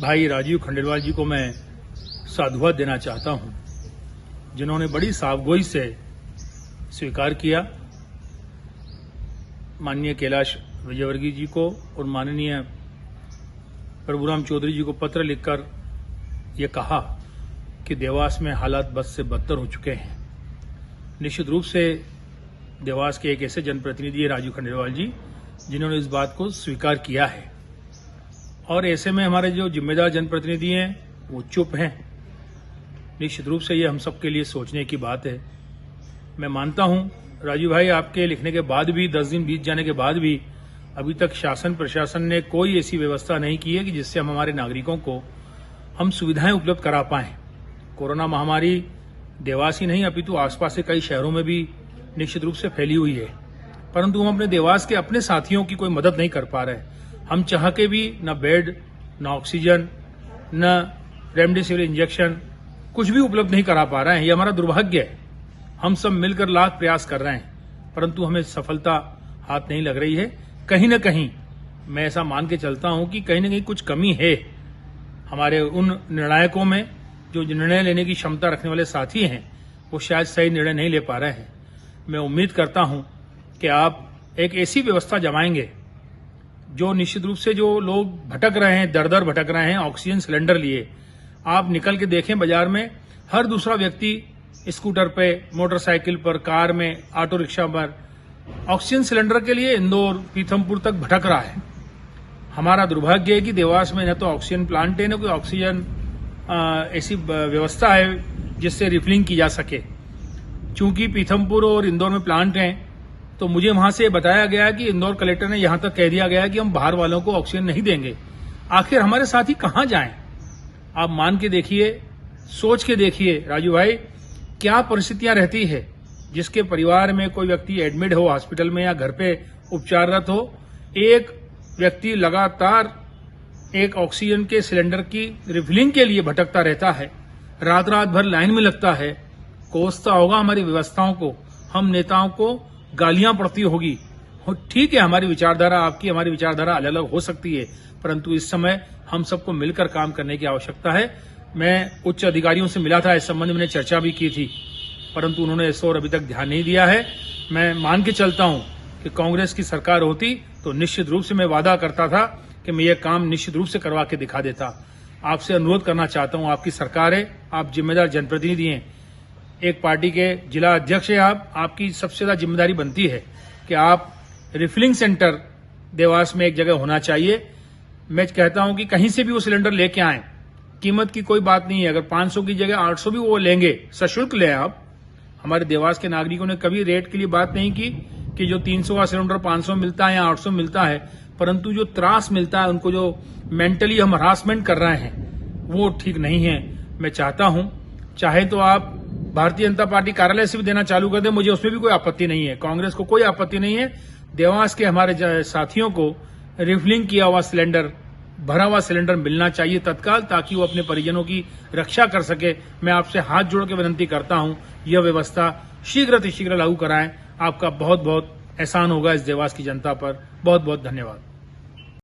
भाई राजीव खंडेलवाल जी को मैं साधुवाद देना चाहता हूं, जिन्होंने बड़ी साफगोई से स्वीकार किया माननीय कैलाश विजयवर्गीय जी को और माननीय प्रभुराम चौधरी जी को पत्र लिखकर ये कहा कि देवास में हालात बद से बदतर हो चुके हैं। निश्चित रूप से देवास के एक ऐसे जनप्रतिनिधि है राजीव खंडेलवाल जी, जिन्होंने इस बात को स्वीकार किया है और ऐसे में हमारे जो जिम्मेदार जनप्रतिनिधि हैं वो चुप हैं। निश्चित रूप से ये हम सबके लिए सोचने की बात है। मैं मानता हूं राजीव भाई, आपके लिखने के बाद भी 10 दिन बीत जाने के बाद भी अभी तक शासन प्रशासन ने कोई ऐसी व्यवस्था नहीं की है कि जिससे हम हमारे नागरिकों को हम सुविधाएं उपलब्ध करा पाएं। कोरोना महामारी देवास ही नहीं अपितु आसपास के कई शहरों में भी निश्चित रूप से फैली हुई है, परंतु हम अपने देवास के अपने साथियों की कोई मदद नहीं कर पा रहे। हम चाह के भी न बेड, न ऑक्सीजन, न रेमडेसिविर इंजेक्शन कुछ भी उपलब्ध नहीं करा पा रहे हैं। ये हमारा दुर्भाग्य है। हम सब मिलकर लाख प्रयास कर रहे हैं, परंतु हमें सफलता हाथ नहीं लग रही है। कहीं न कहीं मैं ऐसा मान के चलता हूं कि कहीं न कहीं कुछ कमी है हमारे उन निर्णायकों में, जो निर्णय लेने की क्षमता रखने वाले साथी हैं, वो शायद सही निर्णय नहीं ले पा रहे हैं। मैं उम्मीद करता हूं कि आप एक ऐसी व्यवस्था जमाएंगे जो निश्चित रूप से जो लोग भटक रहे हैं, दर दर भटक रहे हैं ऑक्सीजन सिलेंडर लिए, आप निकल के देखें बाजार में हर दूसरा व्यक्ति स्कूटर पे, मोटरसाइकिल पर, कार में, ऑटो रिक्शा पर ऑक्सीजन सिलेंडर के लिए इंदौर, पीथमपुर तक भटक रहा है। हमारा दुर्भाग्य है कि देवास में न तो ऑक्सीजन प्लांट है, न कोई ऑक्सीजन ऐसी व्यवस्था है जिससे रिफिलिंग की जा सके। चूंकि पीथमपुर और इंदौर में प्लांट हैं, तो मुझे वहां से बताया गया कि इंदौर कलेक्टर ने यहां तक कह दिया गया कि हम बाहर वालों को ऑक्सीजन नहीं देंगे। आखिर हमारे साथी कहां जाएं? आप मान के देखिए, सोच के देखिए राजू भाई, क्या परिस्थितियां रहती है जिसके परिवार में कोई व्यक्ति एडमिट हो हॉस्पिटल में या घर पे उपचाररत हो, एक व्यक्ति लगातार एक ऑक्सीजन के सिलेंडर की रिफिलिंग के लिए भटकता रहता है, रात रात भर लाइन में लगता है। कोसता होगा हमारी व्यवस्थाओं को, हम नेताओं को गालियां पड़ती होगी। ठीक है, हमारी विचारधारा, आपकी हमारी विचारधारा अलग अलग हो सकती है, परंतु इस समय हम सबको मिलकर काम करने की आवश्यकता है। मैं उच्च अधिकारियों से मिला था, इस संबंध में चर्चा भी की थी, परंतु उन्होंने इस ओर अभी तक ध्यान नहीं दिया है। मैं मान के चलता हूं कि कांग्रेस की सरकार होती तो निश्चित रूप से मैं वादा करता था कि मैं ये काम निश्चित रूप से करवा के दिखा देता। आपसे अनुरोध करना चाहता हूं, आपकी सरकार है, आप जिम्मेदार जनप्रतिनिधि हैं, एक पार्टी के जिला अध्यक्ष है आप, आपकी सबसे ज्यादा जिम्मेदारी बनती है कि आप रिफिलिंग सेंटर देवास में एक जगह होना चाहिए। मैं कहता हूं कि कहीं से भी वो सिलेंडर लेके आएं, कीमत की कोई बात नहीं है। अगर 500 की जगह 800 भी वो लेंगे, सशुल्क लें आप। हमारे देवास के नागरिकों ने कभी रेट के लिए बात नहीं की कि जो 300 का सिलेंडर 500 मिलता है या 800 मिलता है, परंतु जो त्रास मिलता है, उनको जो मेंटली हम हरासमेंट कर रहे हैं, वो ठीक नहीं है। मैं चाहता हूं, चाहे तो आप भारतीय जनता पार्टी कार्यालय से भी देना चालू कर दें, मुझे उसमें भी कोई आपत्ति नहीं है, कांग्रेस को कोई आपत्ति नहीं है। देवास के हमारे साथियों को रिफिलिंग किया हुआ सिलेंडर, भरा हुआ सिलेंडर मिलना चाहिए तत्काल, ताकि वो अपने परिजनों की रक्षा कर सके। मैं आपसे हाथ जोड़ के विनती करता हूं, यह व्यवस्था शीघ्र लागू कराएं। आपका बहुत बहुत एहसान होगा इस देवास की जनता पर। बहुत बहुत धन्यवाद।